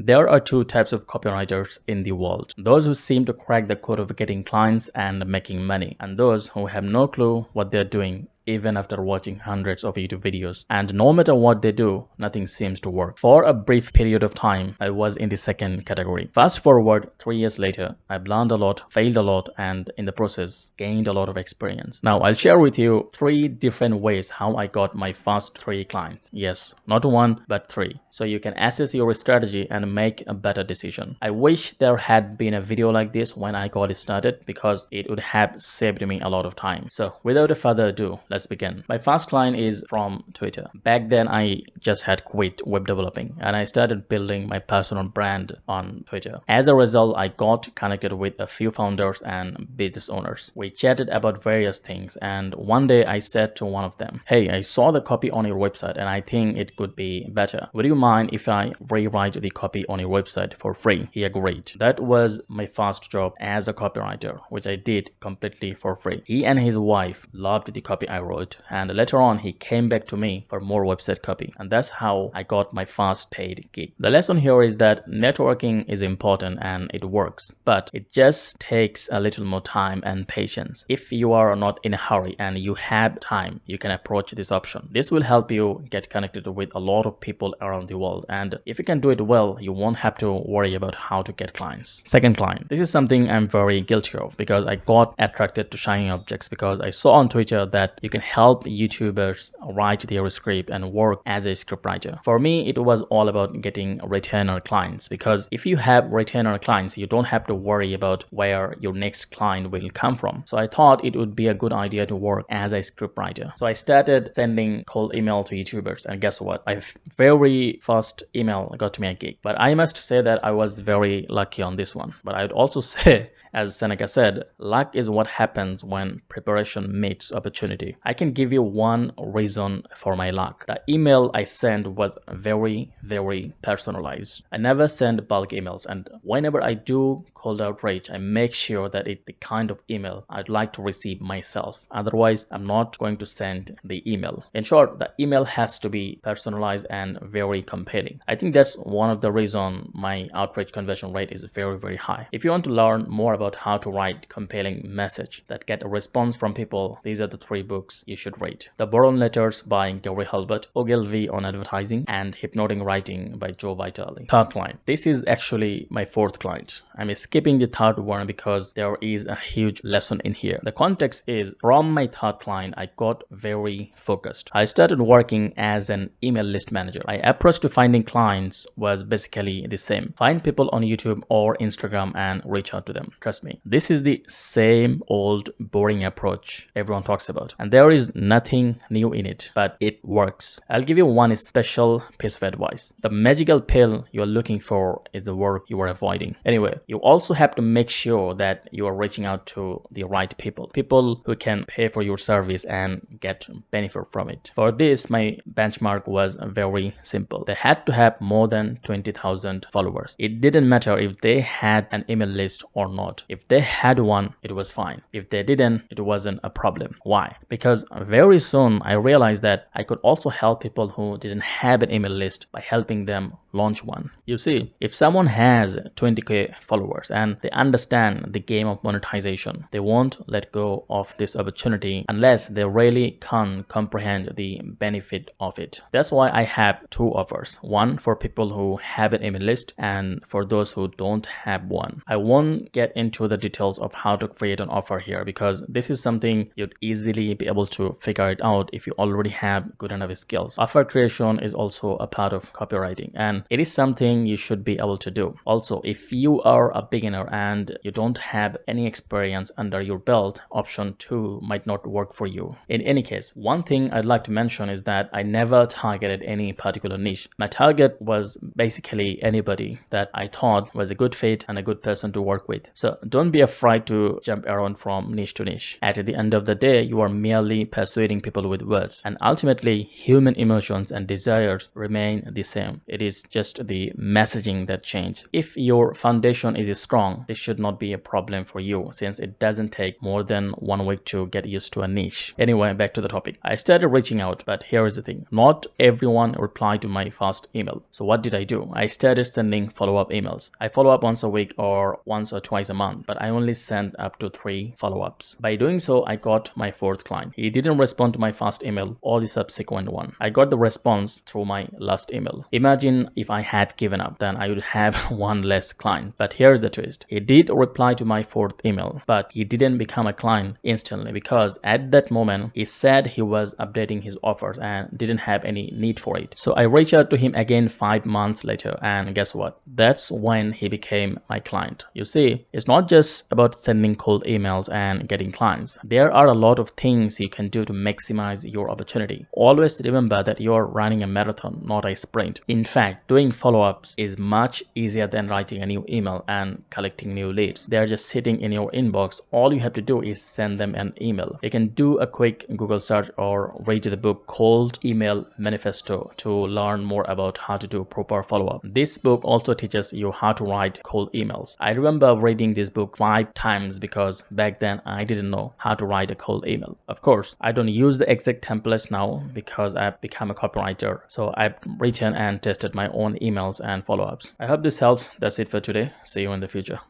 There are two types of copywriters in the world. Those who seem to crack the code of getting clients and making money, and those who have no clue what they're doing even after watching hundreds of YouTube videos. And no matter what they do, nothing seems to work. For a brief period of time, I was in the second category. Fast forward 3 years later, I've learned a lot, failed a lot, and in the process, gained a lot of experience. Now, I'll share with you 3 different ways how I got my first 3 clients. Yes, not 1, but 3. So you can assess your strategy and make a better decision. I wish there had been a video like this when I got started because it would have saved me a lot of time. So without further ado, let's begin. My first client is from Twitter. Back then, I just had quit web developing and I started building my personal brand on Twitter. As a result, I got connected with a few founders and business owners. We chatted about various things, and one day I said to one of them, "Hey, I saw the copy on your website and I think it could be better. Would you mind if I rewrite the copy on your website for free?" He agreed. That was my first job as a copywriter, which I did completely for free. He and his wife loved the copy I wrote, and later on he came back to me for more website copy, and that's how I got my first paid gig. The lesson here is that networking is important and it works, but it just takes a little more time and patience. If you are not in a hurry and you have time, you can approach this option. This will help you get connected with a lot of people around the world, and if you can do it well, you won't have to worry about how to get clients. Second client. This is something I'm very guilty of because I got attracted to shiny objects because I saw on Twitter that you can help YouTubers write their script and work as a scriptwriter. For me, it was all about getting retainer clients, because if you have retainer clients, you don't have to worry about where your next client will come from. So I thought it would be a good idea to work as a scriptwriter. So I started sending cold email to YouTubers, and guess what? My very first email got me a gig. But I must say that I was very lucky on this one. But I would also say, as Seneca said, luck is what happens when preparation meets opportunity. I can give you one reason for my luck. The email I sent was very, very personalized. I never send bulk emails, and whenever I do cold outreach, I make sure that it's the kind of email I'd like to receive myself. Otherwise, I'm not going to send the email. In short, the email has to be personalized and very compelling. I think that's one of the reasons my outreach conversion rate is very, very high. If you want to learn more about how to write compelling message that get a response from people, these are the 3 books you should read. The Boron Letters by Gary Halbert, Ogilvy on Advertising, and Hypnotic Writing by Joe Vitale. Third client. This is actually my 4th client. I'm skipping the 3rd one because there is a huge lesson in here. The context is, from my 3rd client, I got very focused. I started working as an email list manager. My approach to finding clients was basically the same. Find people on YouTube or Instagram and reach out to them. Trust me, this is the same old boring approach everyone talks about, and there is nothing new in it, but it works. I'll give you one special piece of advice. The magical pill you're looking for is the work you are avoiding. Anyway, you also have to make sure that you are reaching out to the right people who can pay for your service and get benefit from it. For this, my benchmark was very simple. They had to have more than 20,000 followers. It didn't matter if they had an email list or not. If they had one, it was fine. If they didn't, it wasn't a problem. Why? Because very soon I realized that I could also help people who didn't have an email list by helping them launch one. You see, if someone has 20k followers and they understand the game of monetization, they won't let go of this opportunity unless they really can comprehend the benefit of it. That's why I have 2 offers. One for people who have an email list, and for those who don't have one. I won't get into the details of how to create an offer here because this is something you'd easily be able to figure it out if you already have good enough skills. Offer creation is also a part of copywriting, and it is something you should be able to do. Also, if you are a beginner and you don't have any experience under your belt, option 2 might not work for you. In any case, one thing I'd like to mention is that I never targeted any particular niche. My target was basically anybody that I thought was a good fit and a good person to work with. So don't be afraid to jump around from niche to niche. At the end of the day, you are merely only persuading people with words. And ultimately, human emotions and desires remain the same. It is just the messaging that change. If your foundation is strong, this should not be a problem for you, since it doesn't take more than 1 week to get used to a niche. Anyway, back to the topic. I started reaching out, but here is the thing. Not everyone replied to my first email. So what did I do? I started sending follow-up emails. I follow up once a week or once or twice a month, but I only sent up to 3 follow-ups. By doing so, I got my 4th client. He didn't respond to my first email or the subsequent one. I got the response through my last email. Imagine if I had given up, then I would have one less client. But here's the twist. He did reply to my 4th email, but he didn't become a client instantly because at that moment, he said he was updating his offers and didn't have any need for it. So I reached out to him again 5 months later, and guess what? That's when he became my client. You see, it's not just about sending cold emails and getting clients. There are a lot of things you can do to maximize your opportunity. Always remember that you're running a marathon, not a sprint. In fact, doing follow-ups is much easier than writing a new email and collecting new leads. They're just sitting in your inbox. All you have to do is send them an email. You can do a quick Google search or read the book Cold Email Manifesto to learn more about how to do proper follow-up. This book also teaches you how to write cold emails. I remember reading this book 5 times because back then I didn't know how to write a cold email. Of course, I don't use the exact templates now because I've become a copywriter. So I've written and tested my own emails and follow-ups. I hope this helps. That's it for today. See you in the future.